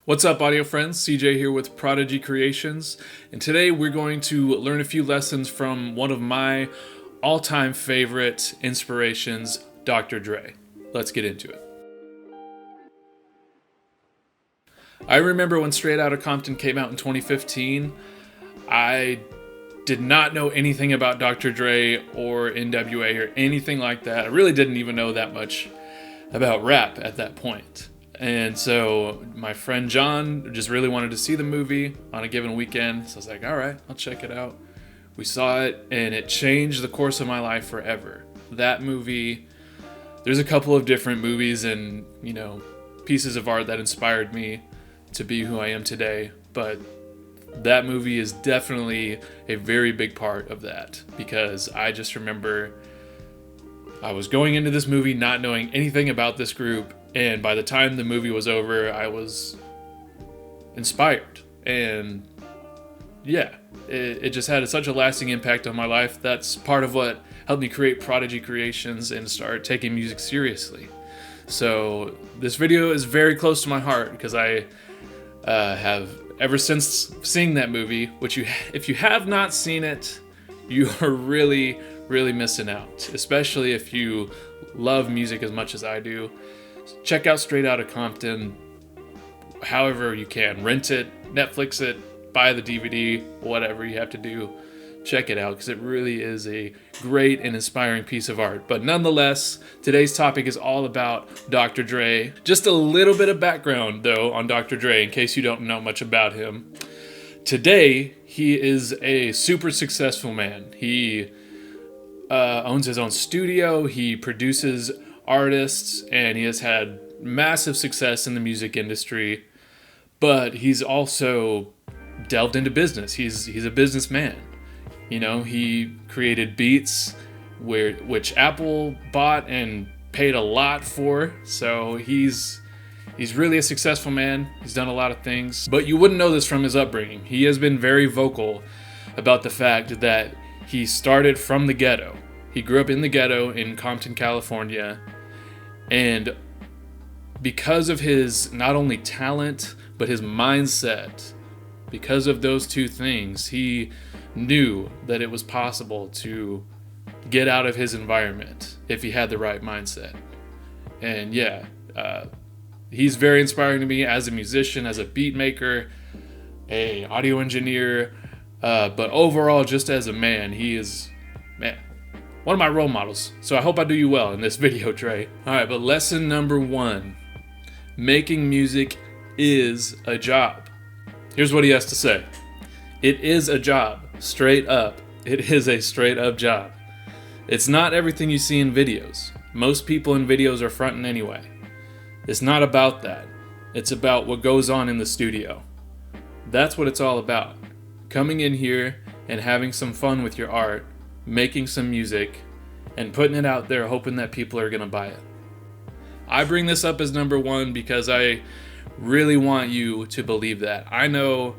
What's up, audio friends? CJ here with Prodigy Creations, and today we're going to learn a few lessons from one of my all-time favorite inspirations, Dr. Dre. Let's get into it. I remember when Straight Outta Compton came out in 2015, I did not know anything about Dr. Dre or NWA or anything like that. I really didn't even know that much about rap at that point. And so my friend John just really wanted to see the movie on a given weekend. So I was like, all right, I'll check it out. We saw it and it changed the course of my life forever. That movie, there's a couple of different movies and, pieces of art that inspired me to be who I am today. But that movie is definitely a very big part of that, because I just remember I was going into this movie not knowing anything about this group. And by the time the movie was over, I was inspired. And yeah, it just had such a lasting impact on my life. That's part of what helped me create Prodigy Creations and start taking music seriously. So this video is very close to my heart because I have, ever since seeing that movie, which if you have not seen it, you are really, really missing out. Especially if you love music as much as I do. Check out Straight Outta Compton however you can. Rent it, Netflix it, buy the DVD, whatever you have to do. Check it out because it really is a great and inspiring piece of art. But nonetheless, today's topic is all about Dr. Dre. Just a little bit of background, though, on Dr. Dre in case you don't know much about him. Today, he is a super successful man. He owns his own studio. He produces artists, and he has had massive success in the music industry, but he's also delved into business. He's a businessman. He created Beats, which Apple bought and paid a lot for. So he's really a successful man. He's done a lot of things, but you wouldn't know this from his upbringing. He has been very vocal about the fact that he started from the ghetto. He grew up in the ghetto in Compton, California. And because of his not only talent, but his mindset, because of those two things, he knew that it was possible to get out of his environment if he had the right mindset. And he's very inspiring to me as a musician, as a beat maker, a audio engineer, but overall just as a man. He is, one of my role models. So I hope I do you well in this video, Dre. Alright, but lesson number 1. Making music is a job. Here's what he has to say. It is a job. Straight up. It is a straight up job. It's not everything you see in videos. Most people in videos are fronting anyway. It's not about that. It's about what goes on in the studio. That's what it's all about. Coming in here and having some fun with your art, making some music, and putting it out there hoping that people are going to buy it. I bring this up as number 1 because I really want you to believe that. I know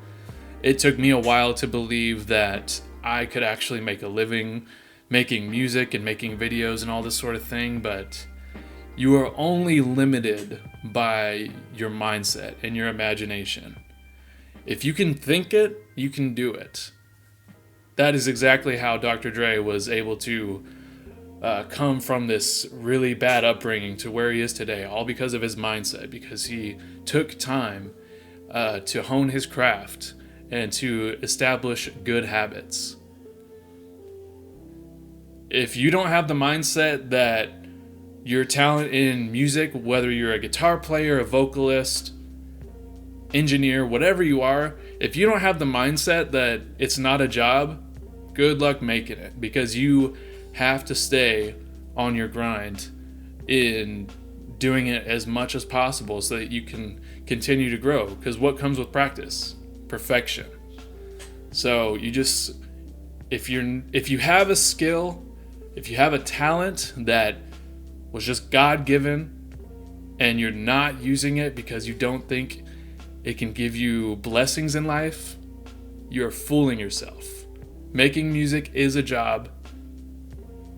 it took me a while to believe that I could actually make a living making music and making videos and all this sort of thing, but you are only limited by your mindset and your imagination. If you can think it, you can do it. That is exactly how Dr. Dre was able to come from this really bad upbringing to where he is today, all because of his mindset, because he took time to hone his craft and to establish good habits. If you don't have the mindset that your talent in music, whether you're a guitar player, a vocalist, engineer, whatever you are, if you don't have the mindset that it's not a job, good luck making it, because you have to stay on your grind in doing it as much as possible so that you can continue to grow. Because what comes with practice? Perfection. So if you have a skill, if you have a talent that was just God-given and you're not using it because you don't think it can give you blessings in life, you're fooling yourself. Making music is a job.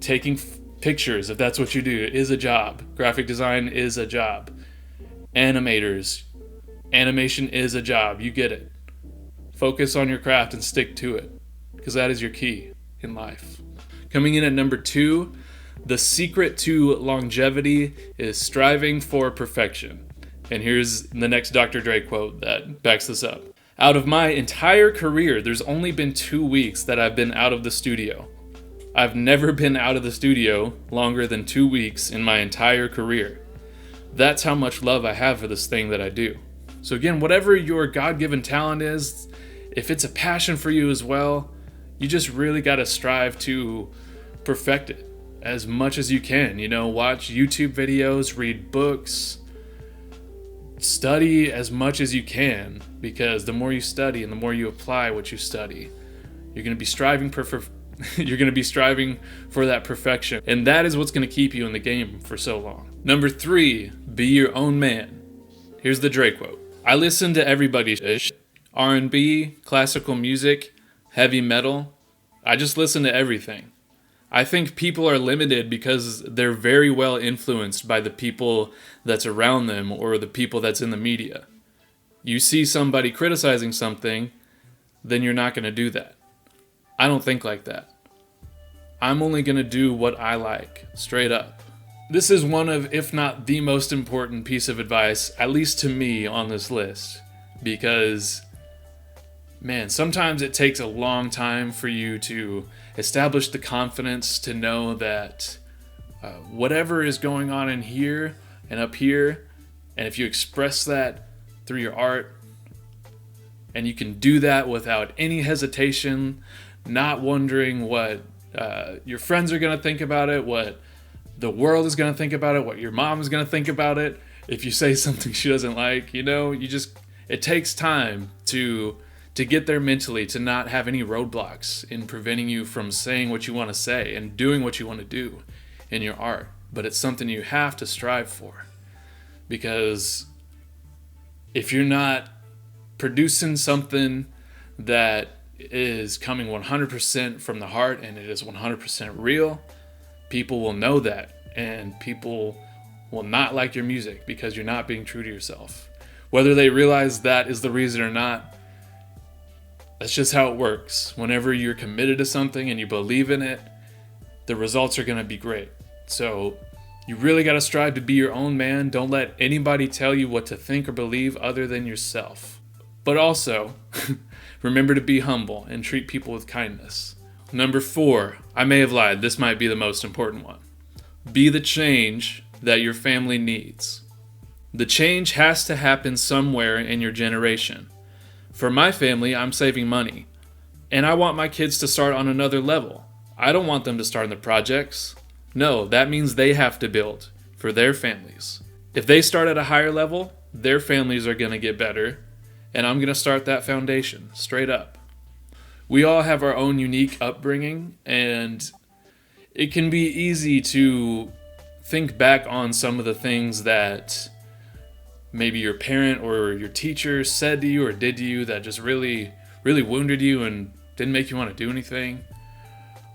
Taking pictures, if that's what you do, is a job. Graphic design is a job. Animators, Animation is a job. You get it. Focus on your craft and stick to it, because that is your key in life. Coming in at number 2, the secret to longevity is striving for perfection. And here's the next Dr. Dre quote that backs this up. Out of my entire career, there's only been 2 weeks that I've been out of the studio. I've never been out of the studio longer than 2 weeks in my entire career. That's how much love I have for this thing that I do. So again, whatever your God-given talent is, if it's a passion for you as well, you just really got to strive to perfect it as much as you can. Watch YouTube videos, read books, study as much as you can, because the more you study and the more you apply what you study, you're going to be striving you're going to be striving for that perfection, and that is what's going to keep you in the game for so long. Number 3, be your own man. Here's the Dre quote. I listen to everybody's R&B, classical music, heavy metal. I just listen to everything. I think people are limited because they're very well influenced by the people that's around them or the people that's in the media. You see somebody criticizing something, then you're not going to do that. I don't think like that. I'm only going to do what I like, straight up. This is one of, if not the most important piece of advice, at least to me, on this list. Because, man, sometimes it takes a long time for you to establish the confidence to know that whatever is going on in here and up here, and if you express that through your art, and you can do that without any hesitation, not wondering what your friends are going to think about it, what the world is going to think about it, what your mom is going to think about it, if you say something she doesn't like, it takes time to get there mentally, to not have any roadblocks in preventing you from saying what you want to say and doing what you want to do in your art. But it's something you have to strive for, because if you're not producing something that is coming 100% from the heart and it is 100% real, people will know that, and people will not like your music because you're not being true to yourself. Whether they realize that is the reason or not, that's just how it works. Whenever you're committed to something and you believe in it, the results are going to be great. So you really got to strive to be your own man. Don't let anybody tell you what to think or believe other than yourself. But also, remember to be humble and treat people with kindness. Number 4, I may have lied. This might be the most important one. Be the change that your family needs. The change has to happen somewhere in your generation. For my family, I'm saving money, and I want my kids to start on another level. I don't want them to start in the projects. No, that means they have to build for their families. If they start at a higher level, their families are going to get better, and I'm going to start that foundation, straight up. We all have our own unique upbringing, and it can be easy to think back on some of the things that maybe your parent or your teacher said to you or did to you that just really, really wounded you and didn't make you want to do anything.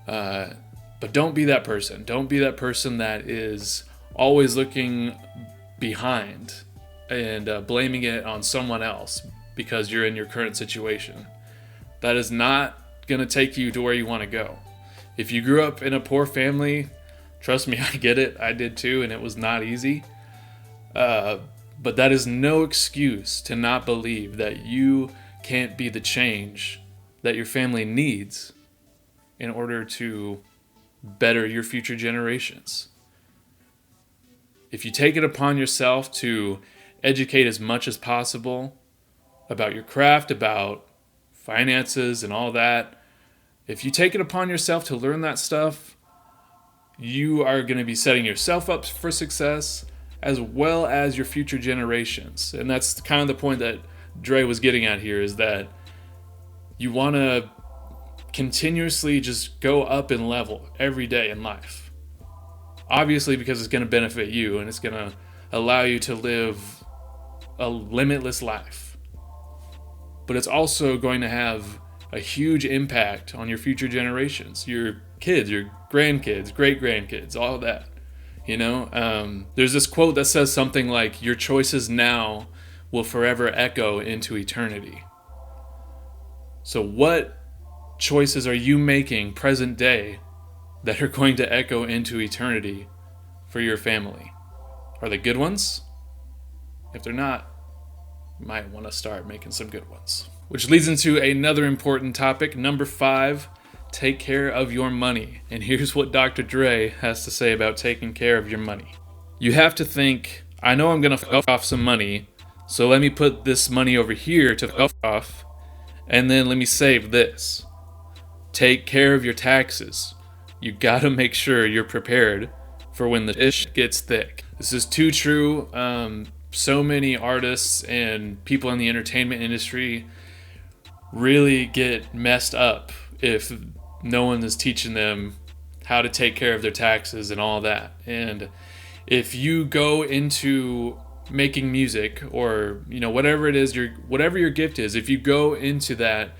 But don't be that person. Don't be that person that is always looking behind and blaming it on someone else because you're in your current situation. That is not going to take you to where you want to go. If you grew up in a poor family, trust me, I get it. I did too, and it was not easy. But that is no excuse to not believe that you can't be the change that your family needs in order to better your future generations. If you take it upon yourself to educate as much as possible about your craft, about finances and all that, if you take it upon yourself to learn that stuff, you are going to be setting yourself up for success as well as your future generations. And that's kind of the point that Dre was getting at here, is that you want to continuously just go up in level every day in life. Obviously, because it's going to benefit you and it's going to allow you to live a limitless life. But it's also going to have a huge impact on your future generations, your kids, your grandkids, great-grandkids, all of that. There's this quote that says something like, your choices now will forever echo into eternity. So what choices are you making present day that are going to echo into eternity for your family? Are they good ones? If they're not, you might want to start making some good ones. Which leads into another important topic, number 5, take care of your money. And here's what Dr. Dre has to say about taking care of your money. You have to think, I know I'm going to f off some money, so let me put this money over here to f off, and then let me save this. Take care of your taxes. You gotta make sure you're prepared for when the ish gets thick. This is too true. So many artists and people in the entertainment industry really get messed up if no one is teaching them how to take care of their taxes and all that. And if you go into making music, or whatever it is, whatever your gift is, if you go into that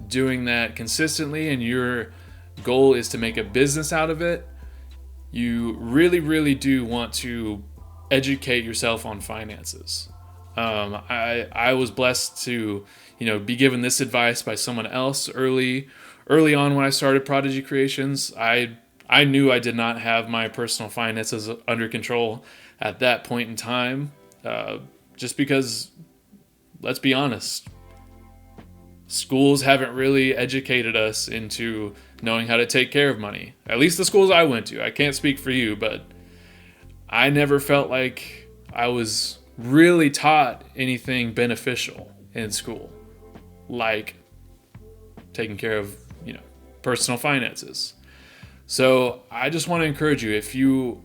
doing that consistently and your goal is to make a business out of it, you really, really do want to educate yourself on finances. I was blessed to be given this advice by someone else early on when I started Prodigy Creations. I knew I did not have my personal finances under control at that point in time, just because, let's be honest, schools haven't really educated us into knowing how to take care of money. At least the schools I went to. I can't speak for you, but I never felt like I was really taught anything beneficial in school, like taking care of, personal finances. So I just want to encourage you,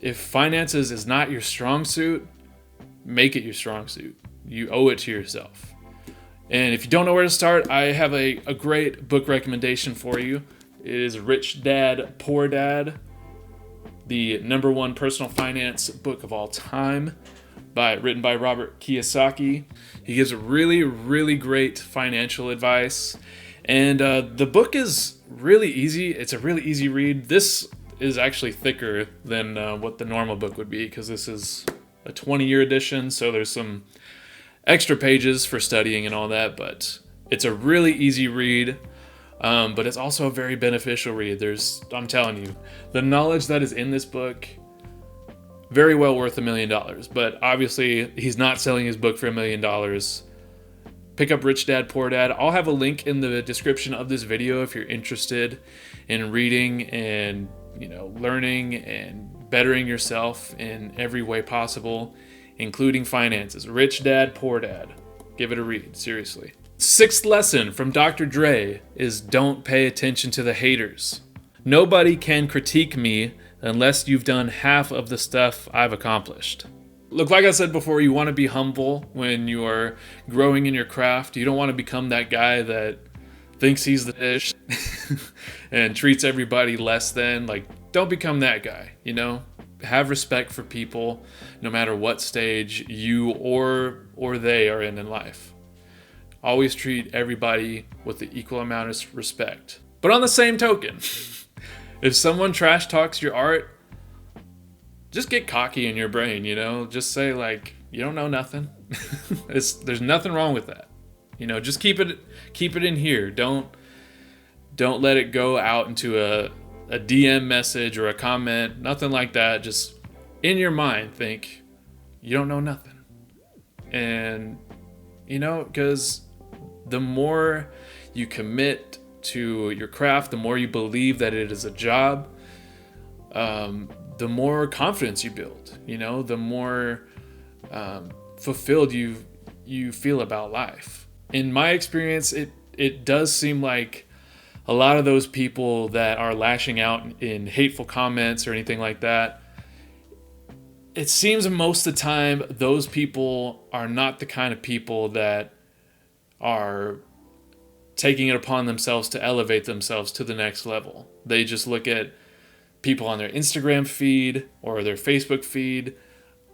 if finances is not your strong suit, make it your strong suit. You owe it to yourself. And if you don't know where to start, I have a great book recommendation for you. It is Rich Dad, Poor Dad, the #1 personal finance book of all time, written by Robert Kiyosaki. He gives really, really great financial advice. And the book is really easy. It's a really easy read. This is actually thicker than what the normal book would be, because this is a 20-year edition, so there's some extra pages for studying and all that, but it's a really easy read, but it's also a very beneficial read. I'm telling you, the knowledge that is in this book, very well worth $1 million, but obviously he's not selling his book for $1 million. Pick up Rich Dad, Poor Dad. I'll have a link in the description of this video if you're interested in reading and learning and bettering yourself in every way possible, including finances. Rich Dad, Poor Dad. Give it a read, seriously. 6th lesson from Dr. Dre is don't pay attention to the haters. Nobody can critique me unless you've done half of the stuff I've accomplished. Look, like I said before, you want to be humble when you are growing in your craft. You don't want to become that guy that thinks he's the ish and treats everybody less than. Don't become that guy, Have respect for people no matter what stage you or they are in life. Always treat everybody with the equal amount of respect. But on the same token, if someone trash talks your art, just get cocky in your brain, Just say you don't know nothing. There's nothing wrong with that. Just keep it in here. Don't let it go out into a DM message or a comment, nothing like that. Just in your mind, think, you don't know nothing. And, because the more you commit to your craft, the more you believe that it is a job, the more confidence you build, the more fulfilled you feel about life. In my experience, it does seem like a lot of those people that are lashing out in hateful comments or anything like that, it seems most of the time those people are not the kind of people that are taking it upon themselves to elevate themselves to the next level. They just look at people on their Instagram feed or their Facebook feed.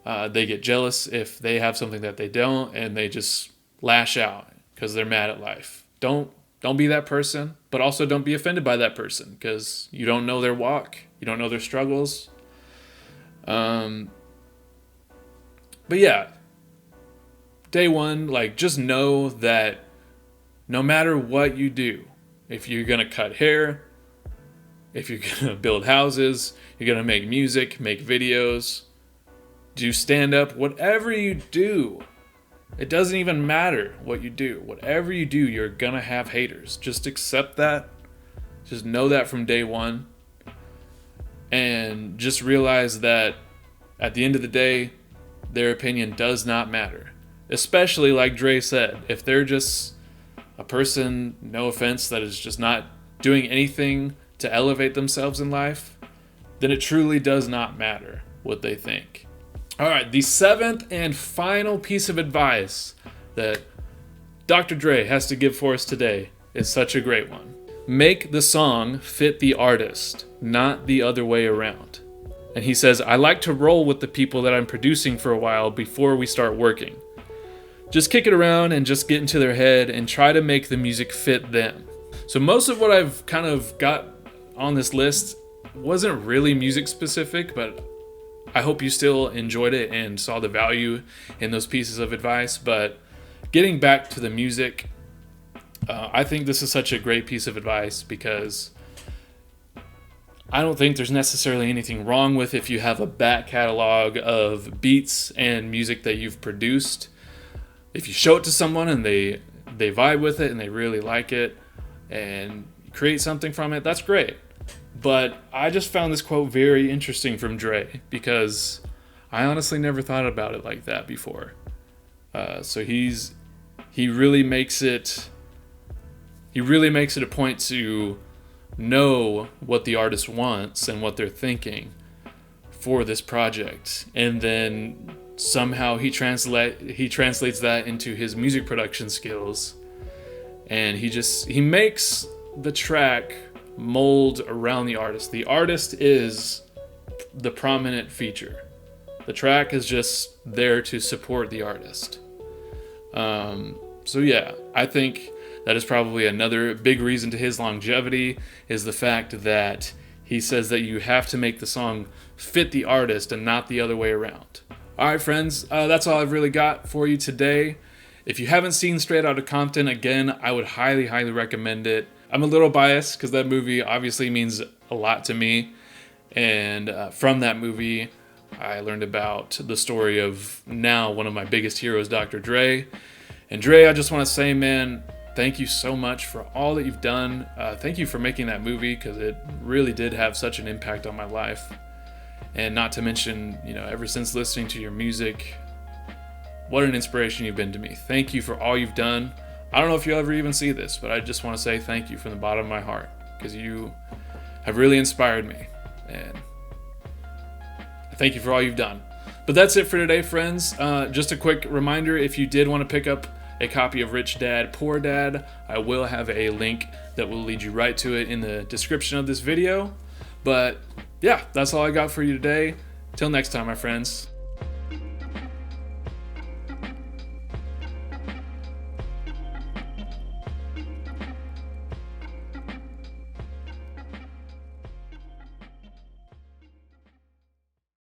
They get jealous if they have something that they don't, and they just lash out because they're mad at life. Don't be that person, but also don't be offended by that person, because you don't know their walk, you don't know their struggles. But yeah, day one, like, just know that no matter what you do, if you're gonna cut hair, if you're gonna build houses, you're gonna make music, make videos, do stand up, whatever you do, it doesn't even matter what you do. Whatever you do, you're gonna have haters. Just accept that. Just know that from day one. And just realize that at the end of the day, their opinion does not matter. Especially, like Dre said, if they're just a person, no offense, that is just not doing anything to elevate themselves in life, then it truly does not matter what they think. All right, the seventh and final piece of advice that Dr. Dre has to give for us today is such a great one. Make the song fit the artist, not the other way around. And he says, I like to roll with the people that I'm producing for a while before we start working. Just kick it around and just get into their head and try to make the music fit them. So most of what I've kind of got on this list wasn't really music specific, but I hope you still enjoyed it and saw the value in those pieces of advice. But getting back to the music, I think this is such a great piece of advice because I don't think there's necessarily anything wrong with if you have a back catalog of beats and music that you've produced. If you show it to someone and they vibe with it and they really like it and create something from it, that's great. But I just found this quote very interesting from Dre because I honestly never thought about it like that before. So he really makes it a point to know what the artist wants and what they're thinking for this project, and then somehow he translates that into his music production skills, and he makes the track mold around the artist. The artist is the prominent feature. The track is just there to support the artist. So yeah, I think that is probably another big reason to his longevity is the fact that he says that you have to make the song fit the artist and not the other way around. All right, friends, that's all I've really got for you today. If you haven't seen Straight Outta Compton, again, I would highly, highly recommend it. I'm a little biased because that movie obviously means a lot to me. And from that movie, I learned about the story of now one of my biggest heroes, Dr. Dre. And Dre, I just want to say, man, thank you so much for all that you've done. Thank you for making that movie because it really did have such an impact on my life. And not to mention, ever since listening to your music, what an inspiration you've been to me. Thank you for all you've done. I don't know if you'll ever even see this, but I just want to say thank you from the bottom of my heart because you have really inspired me. And thank you for all you've done. But that's it for today, friends. Just a quick reminder, if you did want to pick up a copy of Rich Dad, Poor Dad, I will have a link that will lead you right to it in the description of this video. But yeah, that's all I got for you today. Till next time, my friends.